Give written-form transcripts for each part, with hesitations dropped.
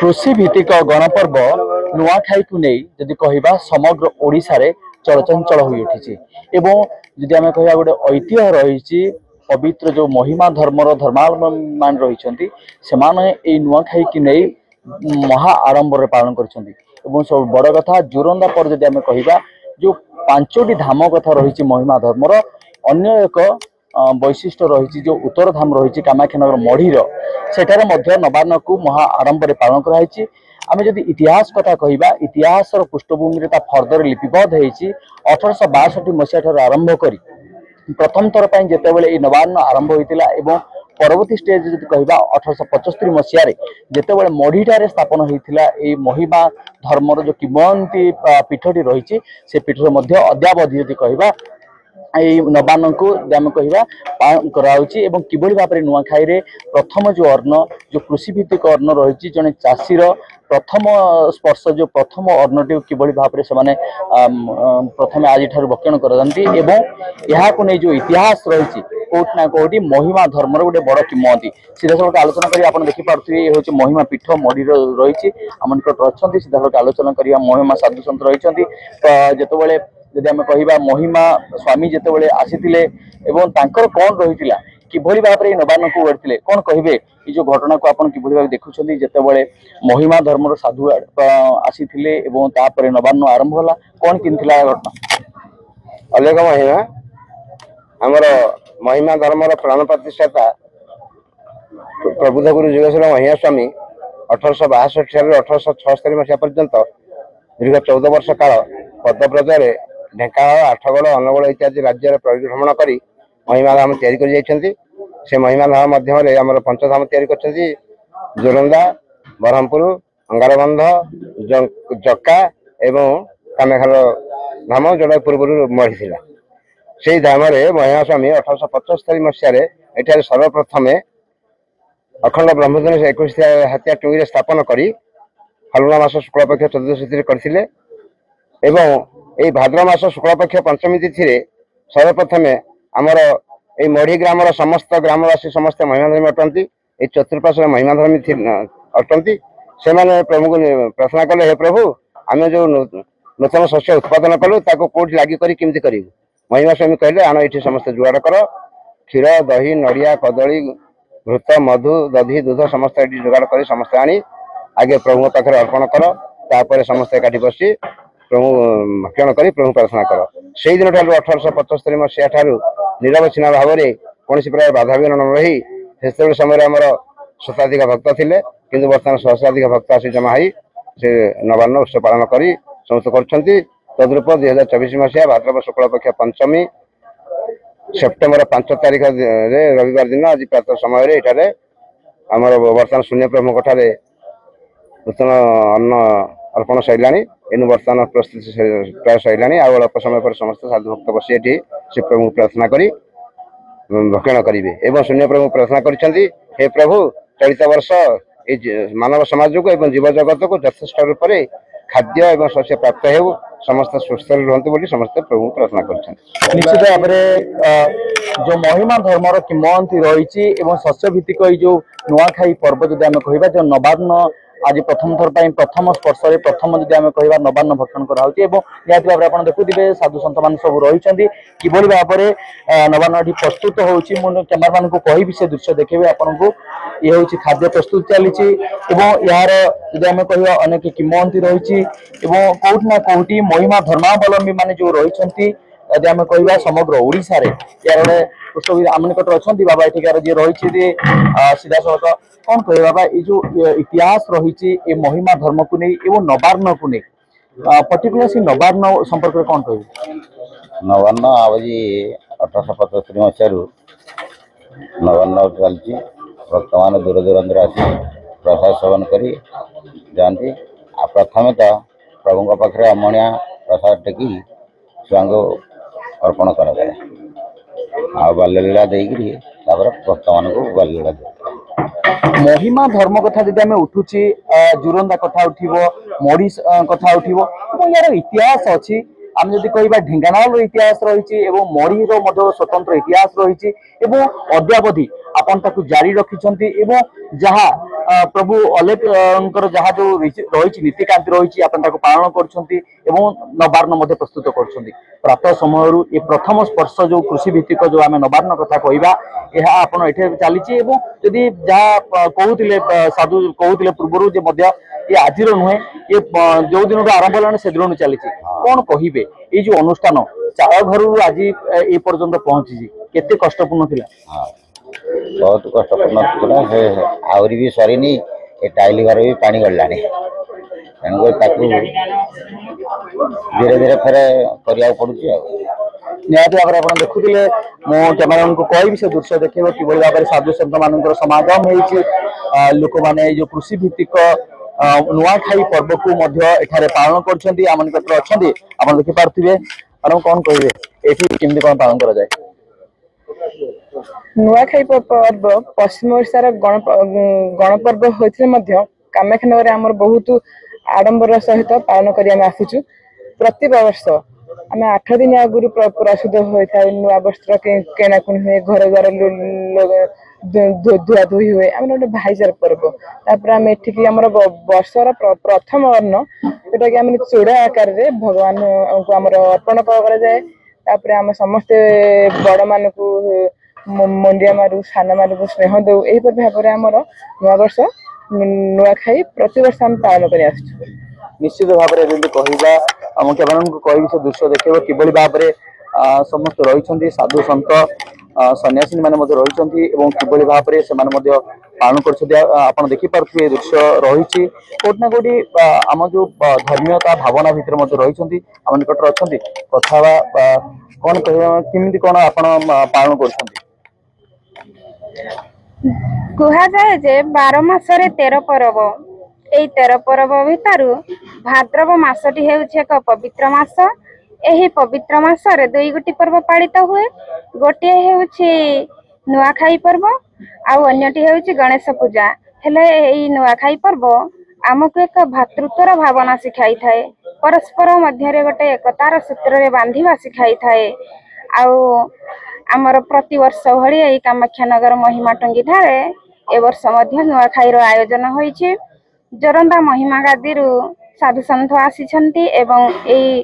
कृषि भित्तिक गणपर्व नुआखाई को नहीं जदि कहवा समग्र ओडिशा रे चलचंचल हो उठी एवं जदि आम कह गोटे ऐतिह्य रही पवित्र जो महिमा धर्मर धर्मावलम्बी मान रही से नुआखाई की नहीं महा आडंबर पालन कर सब बड़ कथा जोरंदा पर जदि आम कहवा जो पांचटी धाम कथा रही महिमा धर्मर अन्य एक वैशिष्ट्य रही जो उत्तर धाम रही कामाख्यानगर मढ़ीर सेठारे मध्य नवान्न को महा आडंबर पालन कराई। आम जदि इतिहास कथा कहवा इतिहास पृष्ठभूमि फर्दर लिपिबद्ध होती 1862 मसीहा आरंभ कर प्रथम थर पर जितेबाला ये नवान्न आरंभ होता एवं परवर्ती स्टेज जब कहवा 1875 मसीह जितेबाला मढ़ीठार स्थापन होता ये महिमा धर्मर जो किंवदंती पीठटी रही से पीठ अद्यावधि जब कहवा नवान्न को आम कहवा पालन कराउछि एवं किभली भाव में नुआखाई रे प्रथम जो अन्न जो कृषि भित्तिक अन्न रही जड़े चाषीर प्रथम स्पर्श जो प्रथम अन्नटी किभली भाव में से प्रथम आज भक्षण करती नहीं जो इतिहास रही कोट ना कोटी महिमा धर्मर गोटे बड़ किंवदंती सीधा सड़क आलोचना करी आप देखिपे ये हूँ महिमा पीठ मढ़ी रही आम निकट अच्छा सीधा सड़क आलोचना करिया महिमा साधु सत रही जितेबाला जदि आम कहवा महिमा स्वामी जितेबाला आसीथिले एवं तांकर कौन रही किभली भाव में नवान्न को गढ़ते कौन कहे ये जो घटना को आप किभली भाव देखुं जितेबाला महिमा धर्मर साधु आसीथिले एवं तापर नवान्न आरंभ होला कौन किनथिला घटना अलेख महिमा आमर महिमा धर्मर प्राण प्रतिष्ठाता प्रबुद्ध गुरु जोगेश्वर महिमा स्वामी 1862 1876 मसीहा पर्यंत दीर्घ 14 वर्ष काल पदव्रजर ढेंकानाल आठगड़ अनुगुल इत्यादि राज्य परिभ्रमण कर महिमा धाम तैयारी से महिमा धाम मध्य आम पंचधाम तैयारी जोरंदा ब्रह्मपुर अंगारबंध जक्का एवं कामेखाल धाम जोड़ा पूर्व मढ़ी से धाम महिमा स्वामी 1875 मसीह एठार सर्वप्रथमे अखंड ब्रह्मदिन 21 हाथिया टुंगी स्थापन कर फाल्गुन मास शुक्लपक्ष 14 तिथि करथिले एवं ये भाद्र मास शुक्लपक्ष पंचमी तिथि सर्वप्रथमे आमर ये मढ़ी ग्रामर समस्त ग्रामवासी समस्त महिमाधर्मी अटंती ये चतुर्पार्श्व महिमाधर्मी अटंती से प्रभु को प्रार्थना कले हे प्रभु आम जो नूतन शस्य उत्पादन कलु ताको कोठी लागी करी केमती करिवु महिमा स्वामी कहले आन ये समस्त जुआड़ कर क्षीर दही नड़िया कदली घृत मधु दधी दूध समस्त ये जोगाड़ कर समस्त आनी आगे प्रभु पाखे अर्पण कर तापर समस्त एकाठी बसी प्रभु भक्षण कर प्रभु प्रार्थना कर से दिन ठार 1875 मसीहा ठार निरवच्छिन्न भाव में कौन प्रकार बाधा विघ्न न रही से समय आमर शताधिक भक्त थे कि बर्तमान सहस्राधिक भक्त आसी जमा हो से नवान्न उत्सव पालन कर समस्त कर तद्रूप 2024 मसीहा भाद्रव शुक्लपक्ष पंचमी सेप्टेम्बर 5 तारिख रविवार दिन आज प्रातः समय ये आमर बर्तमान शून्य प्रमुख ठारे नूतन अन्न अर्पण सैला एनु बर्तमान प्रस्तुति प्राय सैला आउ अल्प समय पर समस्त साधु भक्त बसी ये से प्रभु प्रार्थना कर भक्षण करेंगे एवं शून्य प्रभु प्रार्थना कर प्रभु चलित वर्ष ये मानव समाज को जीव जगत को यथेष्ट रूप से खाद्य एवं शस्य प्राप्त हो समस्त सुस्थ रुहतु बोली समस्त प्रभु प्रार्थना कर निश्चित भाव में जो महिमा धर्मर किंवदंती रही शस्य भित्तिक जो नुआखाई पर्व जब आम कह जो नवान्न आज प्रथम थर पर प्रथम स्पर्श प्रथम जब आम कह नवान्न भक्षण कराऊँच निहती भाव में आप देखुवे साधु सत मान सब रही किभली भाव में नवान्न ये प्रस्तुत होची कैमरामैन को कहि से दृश्य देखेबे आपन को ये हूँ खाद्य प्रस्तुत चली यार जब आम कह अनेक किंवदंती रही कौट ना कौटी महिमा धर्मावलंबी मान जो रही यदि आम कह समग्र ओडिशा रे यार गोटे पृष्ठभूमि आम निकट अच्छा बाबा एठिकार जी रही सीधा सड़क कौन कहे बाबा ये जो इतिहास रही महिमा धर्म को नहीं एवं नवान्न को नहीं पर्टिकुलर से नवान्न संपर्क में कौन कहे नवान्न आज 1875 मसीह नवान्न चलती भक्त मान दूर दूरांत आसी प्रसाद सेवन कर जाती प्रथम तो प्रभु पाखे अमणिया प्रसाद टेकी छुआ अर्पण कराए आ बाल्यलीला देकर भक्त मान को बाल्यलीला दे महिमा धर्म कथा जब आम उठुची जुरंदा कथा उठिब मढ़ी कथा उठिब यार इतिहास अच्छी आम जब कह ढेंकानाल इतिहास रही मढ़ीर स्वतंत्र इतिहास रही अद्यावधि आपन ताकू जारी रखिंट जहाँ प्रभु अलेखर जहाँ जो रही नीतिकांति रही पालन कर नवार्ण प्रस्तुत कर प्रातः समय ये प्रथम स्पर्श जो कृषि भित्तिक जो आम नवार्ण कथा कहवा यह आप चली जदि जहाँ कहते साधु कहते पूर्व ये आज नुहे ये जो दिन आरंभ होगा से दिन चली कौन कहे ये जो अनुष्ठान चाल घर आज ये पर्यंत पहुंची केते कष्टपूर्ण थिला हाँ बहुत कष्टपूर्ण था से आहरी भी सरीनी ए टाइल घर भी पानी गलानी तेणुक धीरे धीरे फेर करिया पड़ुची निहत भाव में आप देखुले मो कैमरामैन को कहि से दृश्य देखिए कि भाव में साधु संत मान समागम हो लोक मैंने जो कृषि भित्तिक नुआखाई पर्व को पालन कर देखिपे मैडम कौन कहे ये कौन पालन करा जाए नुआखाई पर्व पश्चिम ओडिशार गणपर्व होते कामाख्यानगर आमर बहुत आडंबर सहित पालन कर आसुचु प्रति वर्ष आम 8 दिन आगुरी प्रस्तुत होता है नुआ वस्त्र किणाकुणी हुए घर द्वार धुआ धुई हुए आम गोटे भाईचार पर्व तापर आम एठिकी आम वर्षर प्रथम अन्न जोटा कि आम चूड़ा आकार भगवान को आम अर्पण कराए तापर आम समस्ते बड़ मान मंडिया मारू सान मारू को स्नेह दौ यहीपर भाव में आमर नुआवर्ष नुआखाई प्रति वर्ष आम पालन कर निश्चित भाव में कहवा आम कैमरामैन को कहि से दृश्य देखिए किभली भाव में समस्त रही साधु संत सन्यासी मैंने रही किभली भाव में से पालन कर देखिपे दृश्य रही कोटना कोटी आम जो धर्मीयता भावना भितर रही आम निकट अच्छा कथा कौन कह केमी कौन आप पालन कर कुहाଯାଏ जे 12 मासरे 13 पर्व एई 13 पर्व भितरु भाद्रव मासटी हेउछि एक पवित्र मास एही पवित्र मासरे दुई गोटी पर्व पालित हुए गोटे हेउछि नुआखाई पर्व आउ अन्यटी हेउछि गणेश पूजा हेले एई नुआखाई पर्व आमको एक भातृत्वर भावना सिखाई थाए परस्पर मध्य गोटे एकतार सूत्र रे बांधिबा सिखाई थाए आउ आमर प्रति वर्ष भली यही कामाख्यानगर महिमा टंगी ठारे ए वर्ष मध्य नुआखाई रो आयोजन होइछि जोरंदा महिमा गादी साधु सन्थ आसी एवं एई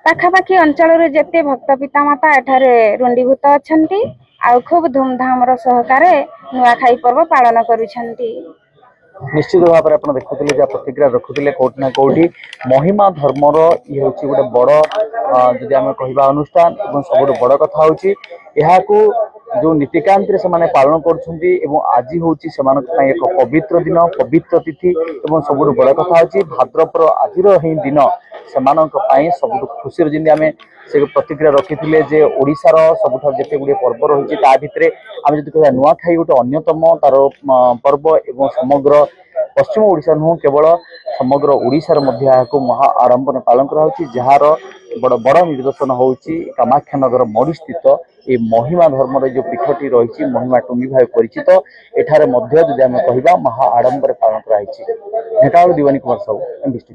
पाखापाखी अंचल जेते भक्त पिता माता एठारे रुंडीभूत अछंती आ खूब धूमधाम रो सहकारे नुआखाई पर्व पालन करुछंती निश्चित भाव में आप देखुले जहाँ प्रतिक्रिया रखुले कौटि ना कौटि महिमा धर्मर ये हूँ गोटे बड़ जदि आम कह अनुष्ठान और सब बड़ कथा हूँ जो नीतिकांति से पालन कर आज हूँ एक पवित्र दिन पवित्र तिथि और सब बड़ कथा हूँ भाद्रपर आज ही दिन से सब खुशी जमी आम से प्रतिक्रिया रखी जे ओडिशार सबुठ जिते गुड़े पर्व रही भितर आम जब कह नुआखाई गोटे अन्यतम तार पर्व और समग्र पश्चिम ओडिशा नुह केवल समग्र ओडिशार महा आडंबर पालन जार बड़ बड़ निदर्शन हूँ कामाख्यानगर मड़ी स्थित ये महिमा धर्म जो पीठटी रही महिमा टुंगी भाव परिचित एठारे जदि आम कह महा आडंबर पालन कराई ढेंकानाल दिवानी कुमार साहू एमबीसी।